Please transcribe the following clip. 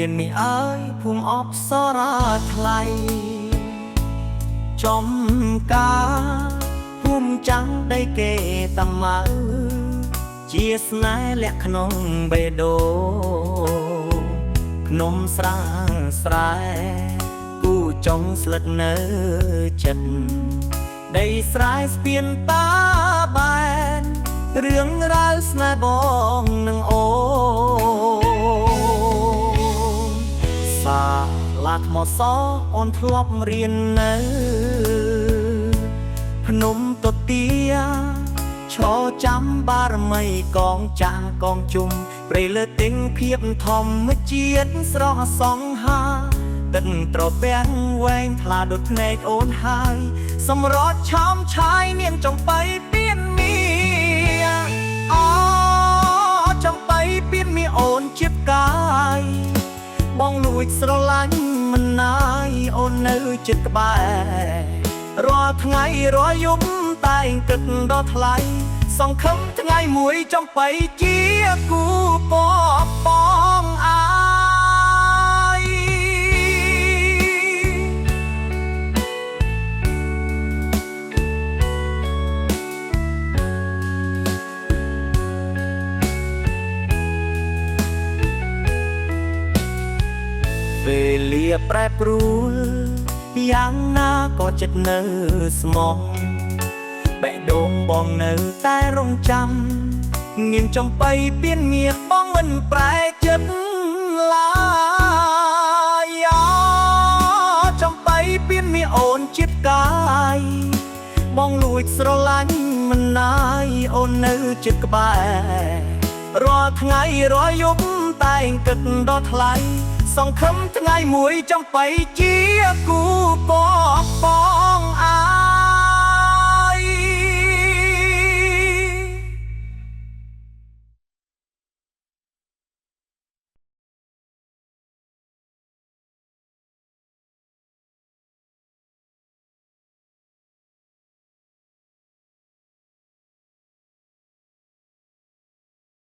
មានមីអើយភូមិអបសរាថ្លៃចំការភូមិចាំងដីគេតាម៉ៅជាស្នេហ៍លាក់ក្នុងបេះដូងភ្នំស្រាងស្រែគូចុងស្លឹកនៅចិត្តដីស្រែស្ពានតាបែនរឿងរ៉ាវស្នេហ៍បងនឹងអូនសាឡាថ្មសអូនធ្លាប់រៀននៅភ្នំទទាឈរចាំបារមីកងចាងកងជុំព្រៃលើទិញភាពធម្មជាតិស្រស់សង្ហាទឹកត្រពាំងវែងថ្លាដូចភ្នែកអូនហើយសម្រត់ឆោមឆាយនាងចំបៃពៀនមីអូចំបៃពៀនមីអូនជាកាយបងលួចស្រឡាញ់មិនណាយអូននៅចិត្តក្បែររាល់ថ្ងៃរាល់យប់តែងគិតដល់ថ្លៃសង្ឃឹមថ្ងៃមួយចំបៃជាគូពបងអាយពេលលាប្រែប្រួលយ៉ាងណាក៏ចិត្តនៅស្មោះបេះដូងបងនៅតែរងចាំងៀងចំបៃពៀនមៀបងមិនប្រែចិត្តឡើយចំបៃពៀនមៀអូនចិត្តកាយបងលួចស្រឡាញ់មិនណាយអូននៅចិត្តក្បែររាល់ថ្ងៃរាល់យប់តែងគិតដល់ថ្លៃសង្ឃឹមថ្ងៃមួយចំបៃជាគូបងអា